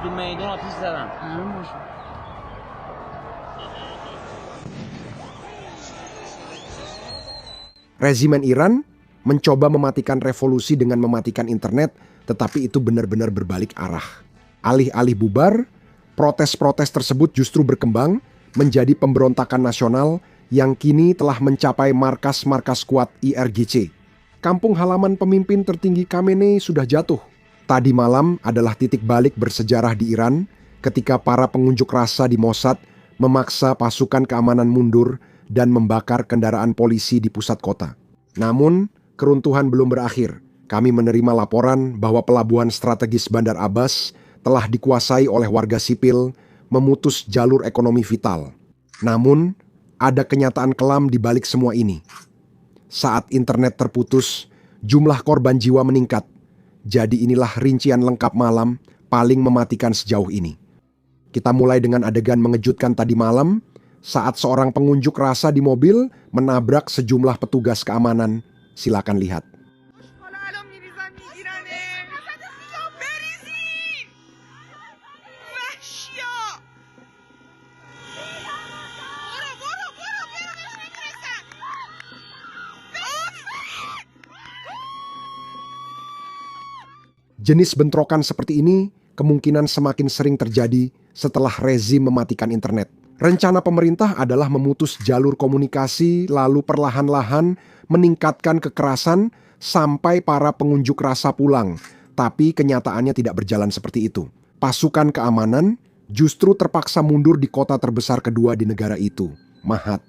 تو میدون آتیش زدن. Rezimen Iran mencoba mematikan revolusi dengan mematikan internet, tetapi itu benar-benar berbalik arah. Alih-alih bubar, protes-protes tersebut justru berkembang menjadi pemberontakan nasional yang kini telah mencapai markas-markas kuat IRGC. Kampung halaman pemimpin tertinggi Khamenei sudah jatuh. Tadi malam adalah titik balik bersejarah di Iran ketika para pengunjuk rasa di Mossad memaksa pasukan keamanan mundur dan membakar kendaraan polisi di pusat kota. Namun, keruntuhan belum berakhir. Kami menerima laporan bahwa pelabuhan strategis Bandar Abbas telah dikuasai oleh warga sipil, memutus jalur ekonomi vital. Namun, ada kenyataan kelam di balik semua ini. Saat internet terputus, jumlah korban jiwa meningkat. Jadi inilah rincian lengkap malam paling mematikan sejauh ini. Kita mulai dengan adegan mengejutkan tadi malam, saat seorang pengunjuk rasa di mobil menabrak sejumlah petugas keamanan. Silakan lihat. Jenis bentrokan seperti ini kemungkinan semakin sering terjadi setelah rezim mematikan internet. Rencana pemerintah adalah memutus jalur komunikasi lalu perlahan-lahan meningkatkan kekerasan sampai para pengunjuk rasa pulang. Tapi kenyataannya tidak berjalan seperti itu. Pasukan keamanan justru terpaksa mundur di kota terbesar kedua di negara itu, Mahat.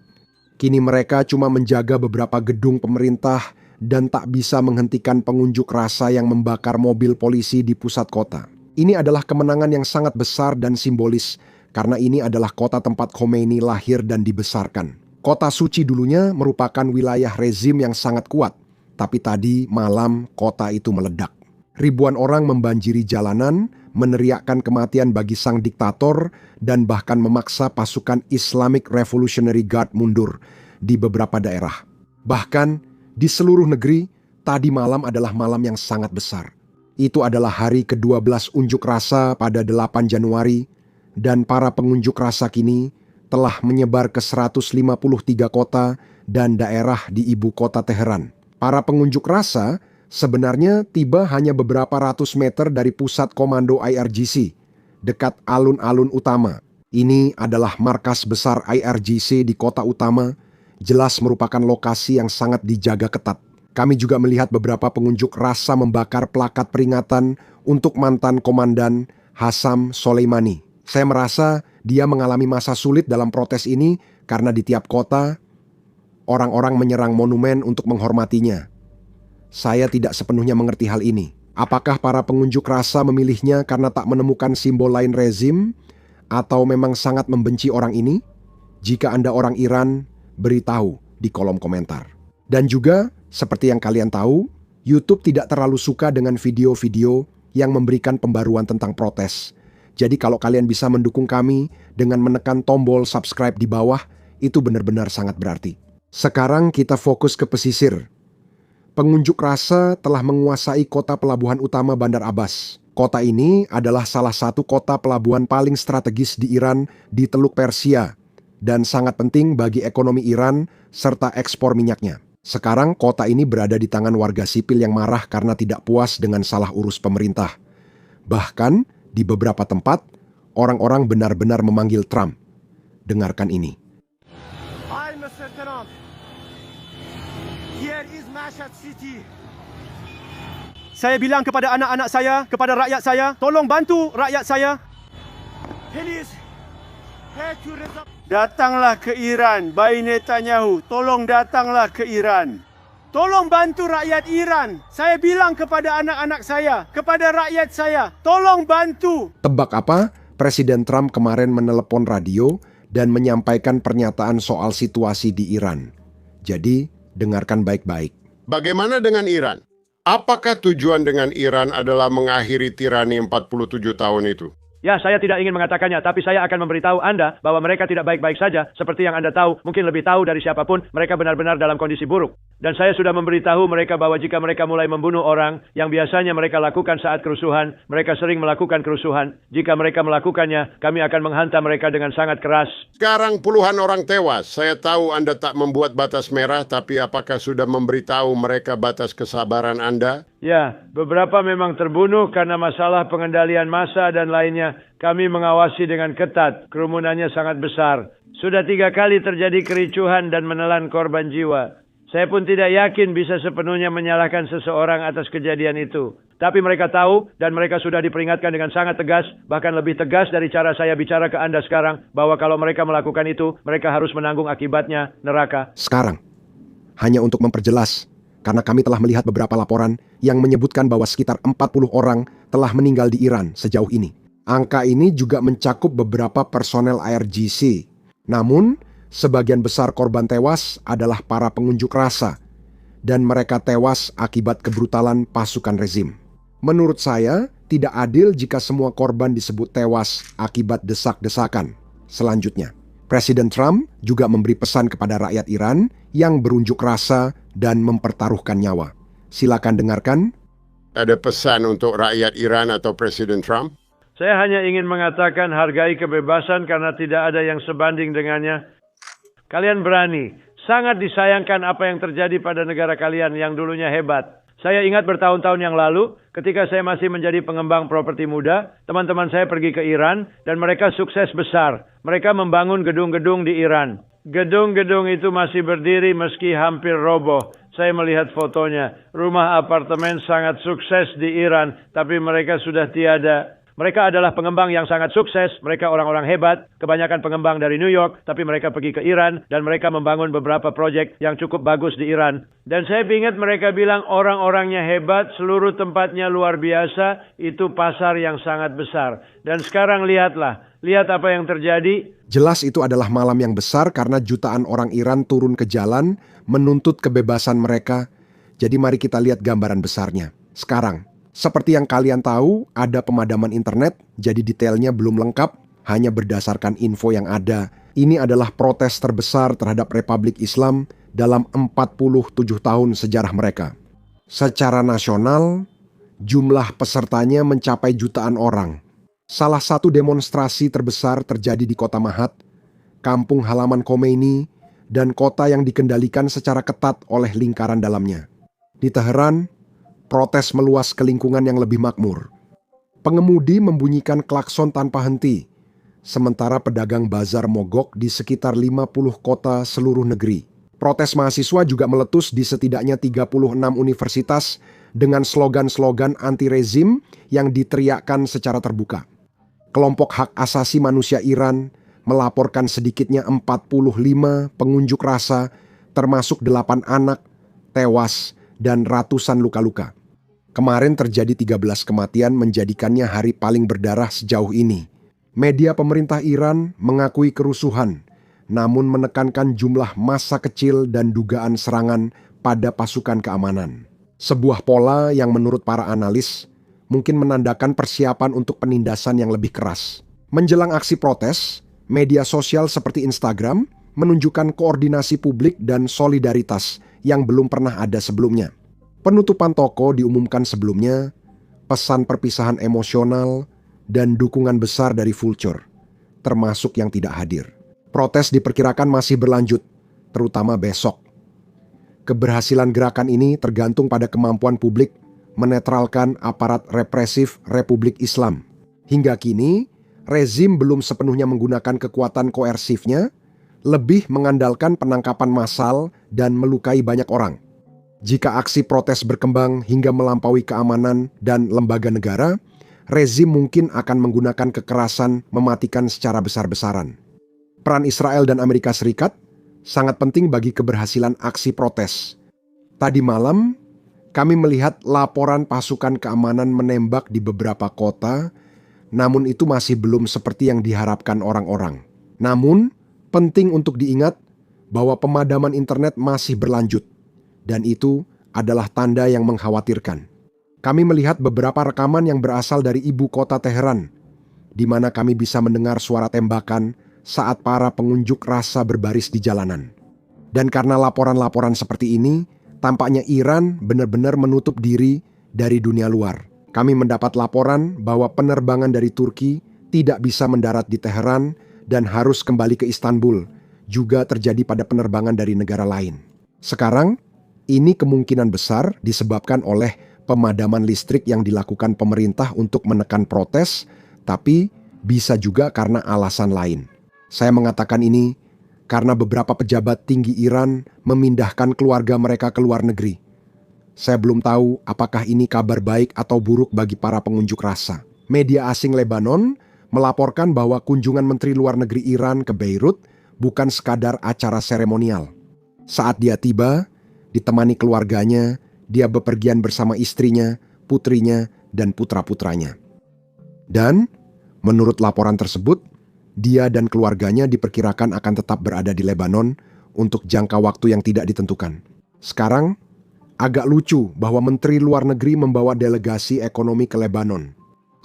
Kini mereka cuma menjaga beberapa gedung pemerintah dan tak bisa menghentikan pengunjuk rasa yang membakar mobil polisi di pusat kota. Ini adalah kemenangan yang sangat besar dan simbolis, karena ini adalah kota tempat Khomeini lahir dan dibesarkan. Kota suci dulunya merupakan wilayah rezim yang sangat kuat, tapi tadi malam kota itu meledak. Ribuan orang membanjiri jalanan, meneriakkan kematian bagi sang diktator, dan bahkan memaksa pasukan Islamic Revolutionary Guard mundur di beberapa daerah. Bahkan di seluruh negeri, tadi malam adalah malam yang sangat besar. Itu adalah hari ke-12 unjuk rasa pada 8 Januari, dan para pengunjuk rasa kini telah menyebar ke 153 kota dan daerah di ibu kota Teheran. Para pengunjuk rasa sebenarnya tiba hanya beberapa ratus meter dari pusat komando IRGC, dekat alun-alun utama. Ini adalah markas besar IRGC di kota utama, jelas merupakan lokasi yang sangat dijaga ketat. Kami juga melihat beberapa pengunjuk rasa membakar plakat peringatan untuk mantan komandan Hassam Soleimani. Saya merasa dia mengalami masa sulit dalam protes ini karena di tiap kota, orang-orang menyerang monumen untuk menghormatinya. Saya tidak sepenuhnya mengerti hal ini. Apakah para pengunjuk rasa memilihnya karena tak menemukan simbol lain rezim, atau memang sangat membenci orang ini? Jika Anda orang Iran, beritahu di kolom komentar. Dan juga, seperti yang kalian tahu, YouTube tidak terlalu suka dengan video-video yang memberikan pembaruan tentang protes. Jadi kalau kalian bisa mendukung kami dengan menekan tombol subscribe di bawah, itu benar-benar sangat berarti. Sekarang kita fokus ke pesisir. Pengunjuk rasa telah menguasai kota pelabuhan utama Bandar Abbas. Kota ini adalah salah satu kota pelabuhan paling strategis di Iran di Teluk Persia dan sangat penting bagi ekonomi Iran serta ekspor minyaknya. Sekarang kota ini berada di tangan warga sipil yang marah karena tidak puas dengan salah urus pemerintah. Bahkan di beberapa tempat, orang-orang benar-benar memanggil Trump. Dengarkan ini. Hi Mr. Trump. Here is Mashhad City. Saya bilang kepada anak-anak saya, kepada rakyat saya, tolong bantu rakyat saya. Please, head to Reza. Datanglah ke Iran, Bayi Netanyahu. Tolong datanglah ke Iran. Tolong bantu rakyat Iran. Saya bilang kepada anak-anak saya, kepada rakyat saya, tolong bantu. Tebak apa? Presiden Trump kemarin menelepon radio dan menyampaikan pernyataan soal situasi di Iran. Jadi, dengarkan baik-baik. Bagaimana dengan Iran? Apakah tujuan dengan Iran adalah mengakhiri tirani 47 tahun itu? Ya, saya tidak ingin mengatakannya, tapi saya akan memberitahu Anda bahwa mereka tidak baik-baik saja. Seperti yang Anda tahu, mungkin lebih tahu dari siapapun, mereka benar-benar dalam kondisi buruk. Dan saya sudah memberitahu mereka bahwa jika mereka mulai membunuh orang, yang biasanya mereka lakukan saat kerusuhan, mereka sering melakukan kerusuhan. Jika mereka melakukannya, kami akan menghantam mereka dengan sangat keras. Sekarang puluhan orang tewas. Saya tahu Anda tak membuat batas merah, tapi apakah sudah memberitahu mereka batas kesabaran Anda? Ya, beberapa memang terbunuh karena masalah pengendalian massa dan lainnya. Kami mengawasi dengan ketat, kerumunannya sangat besar. Sudah 3 kali terjadi kericuhan dan menelan korban jiwa. Saya pun tidak yakin bisa sepenuhnya menyalahkan seseorang atas kejadian itu. Tapi mereka tahu dan mereka sudah diperingatkan dengan sangat tegas, bahkan lebih tegas dari cara saya bicara ke Anda sekarang, bahwa kalau mereka melakukan itu, mereka harus menanggung akibatnya, neraka. Sekarang, hanya untuk memperjelas, karena kami telah melihat beberapa laporan yang menyebutkan bahwa sekitar 40 orang telah meninggal di Iran sejauh ini. Angka ini juga mencakup beberapa personel IRGC. Namun, sebagian besar korban tewas adalah para pengunjuk rasa, dan mereka tewas akibat kebrutalan pasukan rezim. Menurut saya, tidak adil jika semua korban disebut tewas akibat desak-desakan. Selanjutnya, Presiden Trump juga memberi pesan kepada rakyat Iran yang berunjuk rasa dan mempertaruhkan nyawa. Silakan dengarkan. Ada pesan untuk rakyat Iran atau Presiden Trump? Saya hanya ingin mengatakan hargai kebebasan karena tidak ada yang sebanding dengannya. Kalian berani. Sangat disayangkan apa yang terjadi pada negara kalian yang dulunya hebat. Saya ingat bertahun-tahun yang lalu, ketika saya masih menjadi pengembang properti muda, teman-teman saya pergi ke Iran dan mereka sukses besar. Mereka membangun gedung-gedung di Iran. Gedung-gedung itu masih berdiri meski hampir roboh. Saya melihat fotonya. Rumah apartemen sangat sukses di Iran, tapi mereka sudah tiada. Mereka adalah pengembang yang sangat sukses, mereka orang-orang hebat, kebanyakan pengembang dari New York, tapi mereka pergi ke Iran, dan mereka membangun beberapa proyek yang cukup bagus di Iran. Dan saya ingat mereka bilang orang-orangnya hebat, seluruh tempatnya luar biasa, itu pasar yang sangat besar. Dan sekarang lihatlah, lihat apa yang terjadi. Jelas itu adalah malam yang besar karena jutaan orang Iran turun ke jalan menuntut kebebasan mereka. Jadi mari kita lihat gambaran besarnya. Sekarang, seperti yang kalian tahu, ada pemadaman internet, jadi detailnya belum lengkap, hanya berdasarkan info yang ada. Ini adalah protes terbesar terhadap Republik Islam dalam 47 tahun sejarah mereka. Secara nasional, jumlah pesertanya mencapai jutaan orang. Salah satu demonstrasi terbesar terjadi di kota Mahat, kampung halaman Khomeini, dan kota yang dikendalikan secara ketat oleh lingkaran dalamnya. Di Teheran, protes meluas ke lingkungan yang lebih makmur. Pengemudi membunyikan klakson tanpa henti, sementara pedagang bazar mogok di sekitar 50 kota seluruh negeri. Protes mahasiswa juga meletus di setidaknya 36 universitas dengan slogan-slogan anti-rezim yang diteriakkan secara terbuka. Kelompok hak asasi manusia Iran melaporkan sedikitnya 45 pengunjuk rasa, termasuk 8 anak, tewas, dan ratusan luka-luka. Kemarin terjadi 13 kematian menjadikannya hari paling berdarah sejauh ini. Media pemerintah Iran mengakui kerusuhan, namun menekankan jumlah massa kecil dan dugaan serangan pada pasukan keamanan. Sebuah pola yang menurut para analis mungkin menandakan persiapan untuk penindasan yang lebih keras. Menjelang aksi protes, media sosial seperti Instagram menunjukkan koordinasi publik dan solidaritas yang belum pernah ada sebelumnya. Penutupan toko diumumkan sebelumnya, pesan perpisahan emosional, dan dukungan besar dari Vulture, termasuk yang tidak hadir. Protes diperkirakan masih berlanjut, terutama besok. Keberhasilan gerakan ini tergantung pada kemampuan publik menetralkan aparat represif Republik Islam. Hingga kini, rezim belum sepenuhnya menggunakan kekuatan koersifnya, lebih mengandalkan penangkapan massal dan melukai banyak orang. Jika aksi protes berkembang hingga melampaui keamanan dan lembaga negara, rezim mungkin akan menggunakan kekerasan mematikan secara besar-besaran. Peran Israel dan Amerika Serikat sangat penting bagi keberhasilan aksi protes. Tadi malam, kami melihat laporan pasukan keamanan menembak di beberapa kota, namun itu masih belum seperti yang diharapkan orang-orang. Namun, penting untuk diingat bahwa pemadaman internet masih berlanjut. Dan itu adalah tanda yang mengkhawatirkan. Kami melihat beberapa rekaman yang berasal dari ibu kota Teheran, di mana kami bisa mendengar suara tembakan saat para pengunjuk rasa berbaris di jalanan. Dan karena laporan-laporan seperti ini, tampaknya Iran benar-benar menutup diri dari dunia luar. Kami mendapat laporan bahwa penerbangan dari Turki tidak bisa mendarat di Teheran dan harus kembali ke Istanbul, juga terjadi pada penerbangan dari negara lain. Sekarang, ini kemungkinan besar disebabkan oleh pemadaman listrik yang dilakukan pemerintah untuk menekan protes, tapi bisa juga karena alasan lain. Saya mengatakan ini karena beberapa pejabat tinggi Iran memindahkan keluarga mereka ke luar negeri. Saya belum tahu apakah ini kabar baik atau buruk bagi para pengunjuk rasa. Media asing Lebanon melaporkan bahwa kunjungan Menteri Luar Negeri Iran ke Beirut bukan sekadar acara seremonial. Saat dia tiba, ditemani keluarganya, dia bepergian bersama istrinya, putrinya, dan putra-putranya. Dan, menurut laporan tersebut, dia dan keluarganya diperkirakan akan tetap berada di Lebanon untuk jangka waktu yang tidak ditentukan. Sekarang, agak lucu bahwa Menteri Luar Negeri membawa delegasi ekonomi ke Lebanon.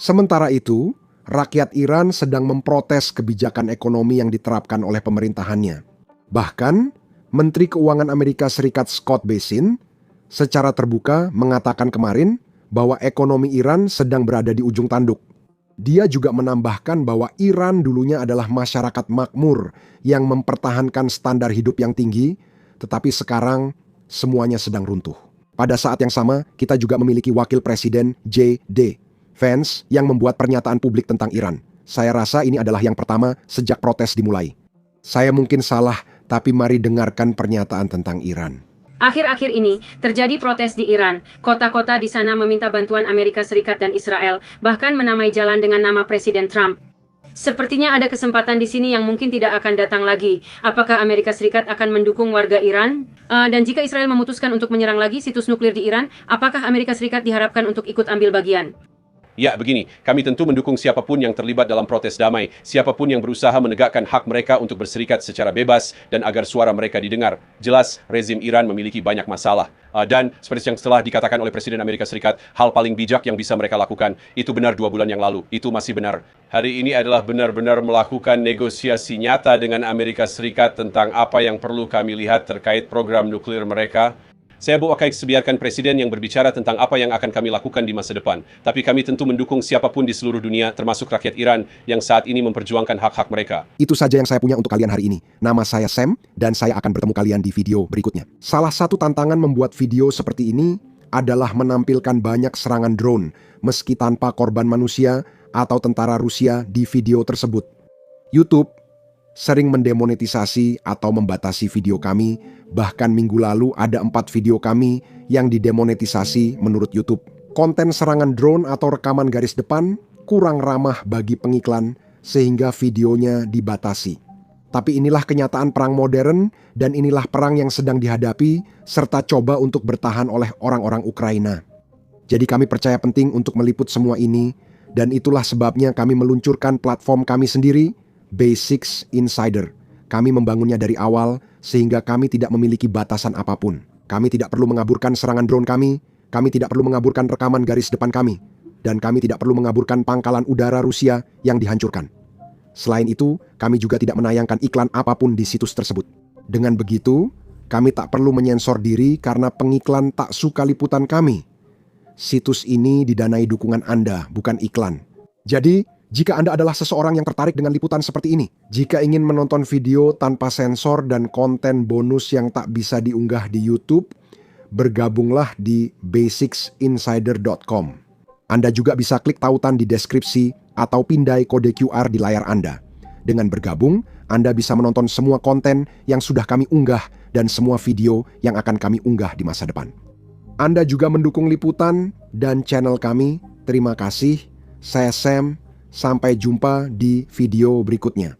Sementara itu, rakyat Iran sedang memprotes kebijakan ekonomi yang diterapkan oleh pemerintahannya. Bahkan, Menteri Keuangan Amerika Serikat Scott Bessent secara terbuka mengatakan kemarin bahwa ekonomi Iran sedang berada di ujung tanduk. Dia juga menambahkan bahwa Iran dulunya adalah masyarakat makmur yang mempertahankan standar hidup yang tinggi, tetapi sekarang semuanya sedang runtuh. Pada saat yang sama, kita juga memiliki Wakil Presiden J.D. Vance yang membuat pernyataan publik tentang Iran. Saya rasa ini adalah yang pertama sejak protes dimulai. Saya mungkin salah, tapi mari dengarkan pernyataan tentang Iran. Akhir-akhir ini, terjadi protes di Iran. Kota-kota di sana meminta bantuan Amerika Serikat dan Israel, bahkan menamai jalan dengan nama Presiden Trump. Sepertinya ada kesempatan di sini yang mungkin tidak akan datang lagi. Apakah Amerika Serikat akan mendukung warga Iran? Dan jika Israel memutuskan untuk menyerang lagi situs nuklir di Iran, apakah Amerika Serikat diharapkan untuk ikut ambil bagian? Ya, begini, kami tentu mendukung siapapun yang terlibat dalam protes damai, siapapun yang berusaha menegakkan hak mereka untuk berserikat secara bebas dan agar suara mereka didengar. Jelas, rezim Iran memiliki banyak masalah. Dan seperti yang setelah dikatakan oleh Presiden Amerika Serikat, hal paling bijak yang bisa mereka lakukan, itu benar 2 bulan yang lalu. Itu masih benar. Hari ini adalah benar-benar melakukan negosiasi nyata dengan Amerika Serikat tentang apa yang perlu kami lihat terkait program nuklir mereka. Saya akan biarkan Presiden yang berbicara tentang apa yang akan kami lakukan di masa depan. Tapi kami tentu mendukung siapapun di seluruh dunia, termasuk rakyat Iran yang saat ini memperjuangkan hak-hak mereka. Itu saja yang saya punya untuk kalian hari ini. Nama saya Sam, dan saya akan bertemu kalian di video berikutnya. Salah satu tantangan membuat video seperti ini adalah menampilkan banyak serangan drone, meski tanpa korban manusia atau tentara Rusia di video tersebut. YouTube sering mendemonetisasi atau membatasi video kami, bahkan minggu lalu ada 4 video kami yang didemonetisasi menurut YouTube. Konten serangan drone atau rekaman garis depan kurang ramah bagi pengiklan sehingga videonya dibatasi. Tapi inilah kenyataan perang modern dan inilah perang yang sedang dihadapi serta coba untuk bertahan oleh orang-orang Ukraina. Jadi kami percaya penting untuk meliput semua ini dan itulah sebabnya kami meluncurkan platform kami sendiri, Basics Insider. Kami membangunnya dari awal sehingga kami tidak memiliki batasan apapun. Kami tidak perlu mengaburkan serangan drone kami tidak perlu mengaburkan rekaman garis depan kami, dan kami tidak perlu mengaburkan pangkalan udara Rusia yang dihancurkan. Selain itu, kami juga tidak menayangkan iklan apapun di situs tersebut. Dengan begitu, kami tak perlu menyensor diri karena pengiklan tak suka liputan kami. Situs ini didanai dukungan Anda, bukan iklan. Jadi, jika Anda adalah seseorang yang tertarik dengan liputan seperti ini, jika ingin menonton video tanpa sensor dan konten bonus yang tak bisa diunggah di YouTube, bergabunglah di basicsinsider.com. Anda juga bisa klik tautan di deskripsi atau pindai kode QR di layar Anda. Dengan bergabung, Anda bisa menonton semua konten yang sudah kami unggah dan semua video yang akan kami unggah di masa depan. Anda juga mendukung liputan dan channel kami. Terima kasih. Saya Sam. Sampai jumpa di video berikutnya.